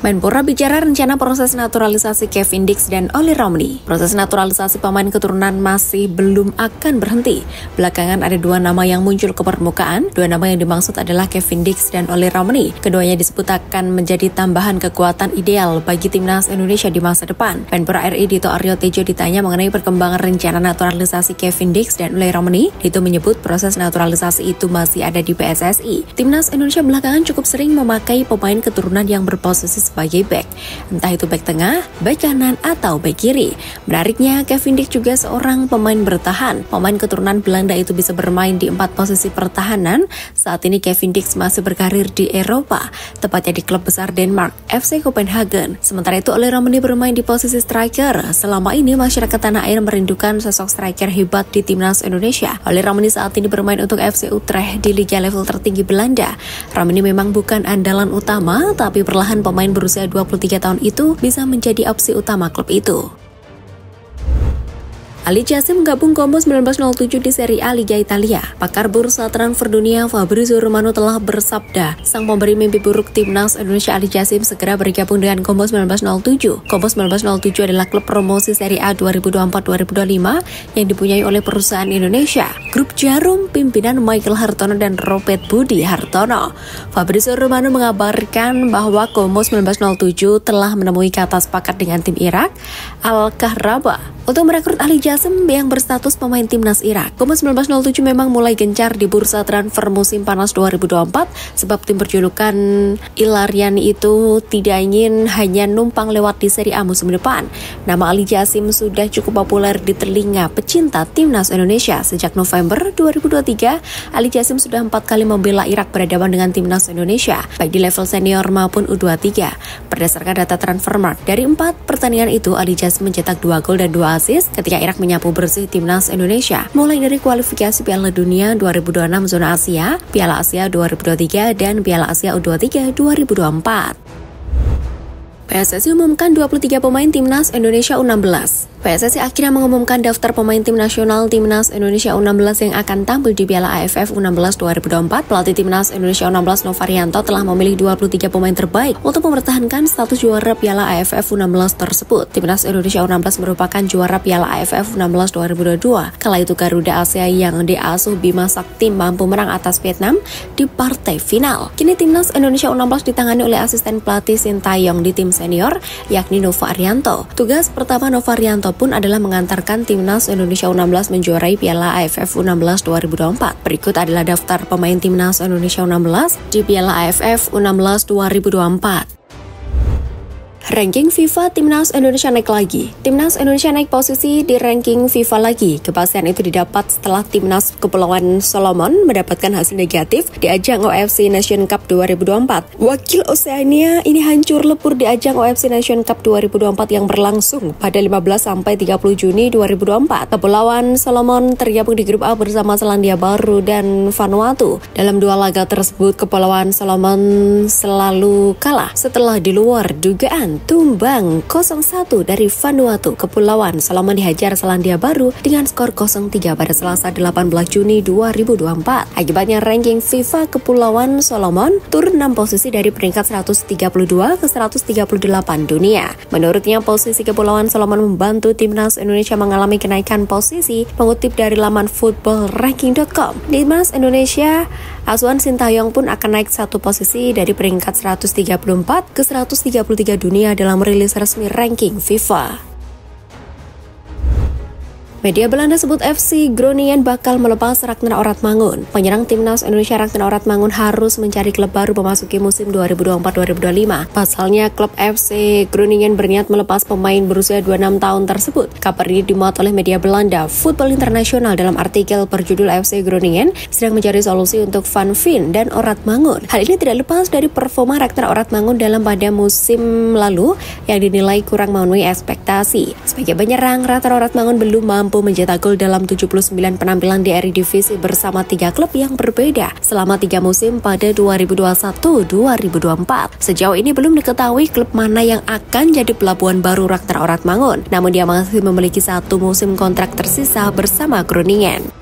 Menpora bicara rencana proses naturalisasi Kevin Dix dan Ollie Romney. Proses naturalisasi pemain keturunan masih belum akan berhenti. Belakangan ada dua nama yang muncul ke permukaan. Dua nama yang dimaksud adalah Kevin Dix dan Ollie Romney. Keduanya disebut akan menjadi tambahan kekuatan ideal bagi timnas Indonesia di masa depan. Menpora RI Dito Aryo Tejo ditanya mengenai perkembangan rencana naturalisasi Kevin Dix dan Ollie Romney. Dito menyebut proses naturalisasi itu masih ada di PSSI. Timnas Indonesia belakangan cukup sering memakai pemain keturunan yang berposisi sebagai bek, entah itu bek tengah, bek kanan, atau bek kiri. Menariknya, Kevin Dix juga seorang pemain bertahan. Pemain keturunan Belanda itu bisa bermain di 4 posisi pertahanan. Saat ini Kevin Dix masih berkarir di Eropa, tepatnya di klub besar Denmark, FC Copenhagen. Sementara itu, Ollie Romney bermain di posisi striker. Selama ini, masyarakat tanah air merindukan sosok striker hebat di timnas Indonesia. Ollie Romney saat ini bermain untuk FC Utrecht di liga level tertinggi Belanda. Romney memang bukan andalan utama, tapi perlahan pemain berusia 23 tahun itu bisa menjadi opsi utama klub itu. Ali Jasim gabung Como 1907 di Serie A Liga Italia. Pakar bursa transfer dunia Fabrizio Romano telah bersabda, sang pemberi mimpi buruk timnas Indonesia Ali Jasim segera bergabung dengan Como 1907. Como 1907 adalah klub promosi Serie A 2024-2025 yang dipunyai oleh perusahaan Indonesia, Grup Jarum, pimpinan Michael Hartono dan Robert Budi Hartono. Fabrizio Romano mengabarkan bahwa Como 1907 telah menemui kata sepakat dengan tim Irak, Al-Kahraba, untuk merekrut Ali Jasim yang berstatus pemain timnas Irak. Como 1907 memang mulai gencar di bursa transfer musim panas 2024 sebab tim berjulukan Ilariani itu tidak ingin hanya numpang lewat di Serie A musim depan. Nama Ali Jasim sudah cukup populer di telinga pecinta timnas Indonesia. Sejak November 2023, Ali Jasim sudah 4 kali membela Irak berhadapan dengan timnas Indonesia, baik di level senior maupun U23. Berdasarkan data Transfermarkt, dari 4 pertandingan itu, Ali Jasim mencetak 2 gol dan 2 assist ketika Irak menyapu bersih timnas Indonesia, mulai dari kualifikasi Piala Dunia 2026 zona Asia, Piala Asia 2023, dan Piala Asia U23 2024. PSSI umumkan 23 pemain timnas Indonesia U16. PSSI akhirnya mengumumkan daftar pemain tim nasional timnas Indonesia U16 yang akan tampil di Piala AFF U16 2024. Pelatih timnas Indonesia U16 Novarianto telah memilih 23 pemain terbaik untuk mempertahankan status juara Piala AFF U16 tersebut. Timnas Indonesia U16 merupakan juara Piala AFF U16 2022. Kala itu Garuda Asia yang diasuh Bima Sakti mampu menang atas Vietnam di partai final. Kini timnas Indonesia U16 ditangani oleh asisten pelatih Sintayong di tim senior, yakni Nova Arianto. Tugas pertama Nova Arianto pun adalah mengantarkan timnas Indonesia U16 menjuarai Piala AFF U16 2024. Berikut adalah daftar pemain timnas Indonesia U16 di Piala AFF U16 2024. Ranking FIFA Timnas Indonesia naik lagi. Timnas Indonesia naik posisi di ranking FIFA lagi. Kepastian itu didapat setelah Timnas Kepulauan Solomon mendapatkan hasil negatif di ajang OFC Nation Cup 2024. Wakil Oseania ini hancur lebur di ajang OFC Nation Cup 2024 yang berlangsung pada 15-30 Juni 2024. Kepulauan Solomon tergabung di grup A bersama Selandia Baru dan Vanuatu. Dalam 2 laga tersebut, Kepulauan Solomon selalu kalah setelah di luar dugaan tumbang 0-1 dari Vanuatu. Kepulauan Solomon dihajar Selandia Baru dengan skor 0-3 pada Selasa 18 Juni 2024. Akibatnya ranking FIFA Kepulauan Solomon turun 6 posisi dari peringkat 132 ke 138 dunia. Menurutnya, posisi Kepulauan Solomon membantu timnas Indonesia mengalami kenaikan posisi. Mengutip dari laman footballranking.com, timnas Indonesia asuhan Sintayong pun akan naik 1 posisi dari peringkat 134 ke 133 dunia dalam rilis resmi ranking FIFA. Media Belanda sebut FC Groningen bakal melepas Ragnar Oratmangun. Penyerang timnas Indonesia Ragnar Oratmangun harus mencari klub baru memasuki musim 2024-2025. Pasalnya, klub FC Groningen berniat melepas pemain berusia 26 tahun tersebut. Kabar ini dimuat oleh media Belanda Football International dalam artikel berjudul FC Groningen sedang mencari solusi untuk Van Veen dan Oratmangun. Hal ini tidak lepas dari performa Ragnar Oratmangun dalam pada musim lalu yang dinilai kurang memenuhi ekspektasi. Sebagai penyerang, Ragnar Oratmangun belum mampu mencetak gol dalam 79 penampilan di Eredivisie bersama 3 klub yang berbeda selama 3 musim pada 2021-2024. Sejauh ini belum diketahui klub mana yang akan jadi pelabuhan baru Ragnar Oratmangun, namun dia masih memiliki 1 musim kontrak tersisa bersama Groningen.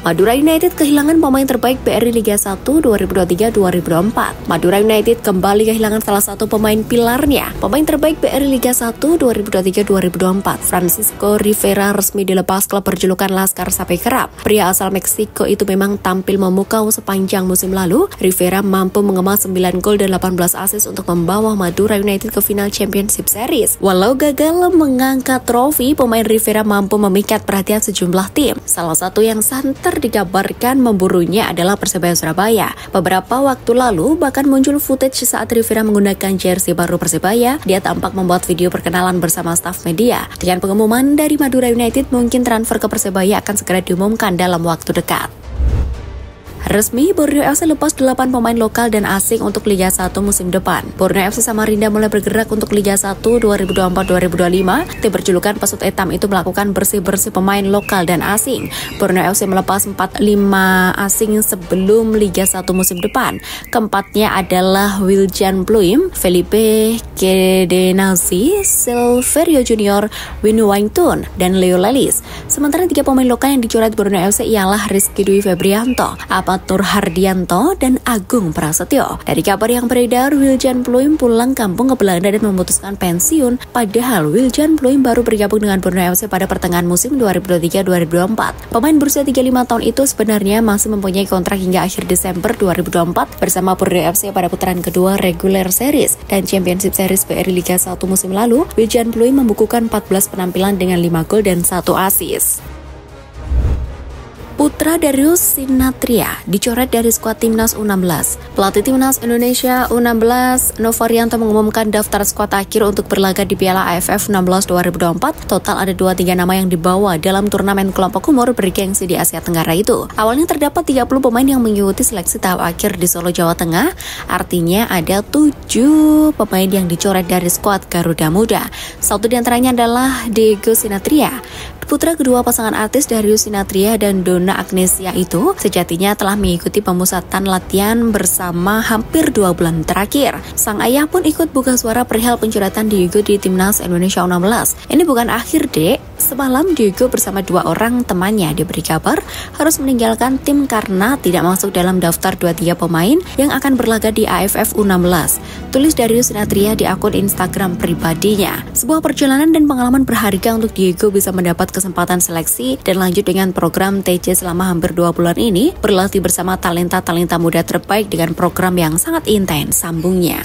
Madura United kehilangan pemain terbaik BRI Liga 1 2023-2024. Madura United kembali kehilangan salah satu pemain pilarnya. Pemain terbaik BRI Liga 1 2023-2024, Francisco Rivera, resmi dilepas klub berjulukan Laskar Sapi Kerap. Pria asal Meksiko itu memang tampil memukau sepanjang musim lalu. Rivera mampu mengemas 9 gol dan 18 assist untuk membawa Madura United ke final Championship Series. Walau gagal mengangkat trofi, pemain Rivera mampu memikat perhatian sejumlah tim. Salah satu yang santer dikabarkan memburunya adalah Persebaya Surabaya. Beberapa waktu lalu bahkan muncul footage saat Rivera menggunakan jersey baru Persebaya. Dia tampak membuat video perkenalan bersama staf media. Dengan pengumuman dari Madura United, mungkin transfer ke Persebaya akan segera diumumkan dalam waktu dekat. Resmi, Borneo FC lepas 8 pemain lokal dan asing untuk Liga 1 musim depan. Borneo FC Samarinda mulai bergerak untuk Liga 1 2024-2025. Tim berjulukan Pesut Etam itu melakukan bersih-bersih pemain lokal dan asing. Borneo FC melepas 4-5 asing sebelum Liga 1 musim depan. Keempatnya adalah Wiljan Pluim, Felipe Kedenazi, Silverio Junior, Winu Wangtun, dan Leo Lelis. Sementara 3 pemain lokal yang dicoret Borneo FC ialah Rizky Dwi Febrianto, Nur Hardianto, dan Agung Prasetyo. Dari kabar yang beredar, Wiljan Pluim pulang kampung ke Belanda dan memutuskan pensiun. Padahal Wiljan Pluim baru bergabung dengan Borneo FC pada pertengahan musim 2023-2024. Pemain berusia 35 tahun itu sebenarnya masih mempunyai kontrak hingga akhir Desember 2024 bersama Borneo FC pada putaran kedua regular series dan Championship Series BRI Liga 1 musim lalu. Wiljan Pluim membukukan 14 penampilan dengan 5 gol dan 1 assist. Putra Darius Sinathrya dicoret dari skuad Timnas U16. Pelatih Timnas Indonesia U16 Novarianto mengumumkan daftar skuad akhir untuk berlaga di Piala AFF 16 2024. Total ada 23 nama yang dibawa dalam turnamen kelompok umur bergengsi di Asia Tenggara itu. Awalnya terdapat 30 pemain yang mengikuti seleksi tahap akhir di Solo, Jawa Tengah. Artinya ada 7 pemain yang dicoret dari skuad Garuda Muda. Satu di antaranya adalah Diego Sinathrya. Putra kedua pasangan artis Darius Sinathrya dan Donna Agnesia itu sejatinya telah mengikuti pemusatan latihan bersama hampir 2 bulan terakhir. Sang ayah pun ikut buka suara perihal pencoretan Diego di Timnas Indonesia U16. Ini bukan akhir, Dek. Semalam Diego bersama 2 orang temannya diberi kabar harus meninggalkan tim karena tidak masuk dalam daftar 23 pemain yang akan berlaga di AFF U16. Tulis Darius Sinathrya di akun Instagram pribadinya. Sebuah perjalanan dan pengalaman berharga untuk Diego bisa mendapat kesempatan seleksi dan lanjut dengan program TC selama hampir 2 bulan ini, berlatih bersama talenta-talenta muda terbaik dengan program yang sangat intens, sambungnya.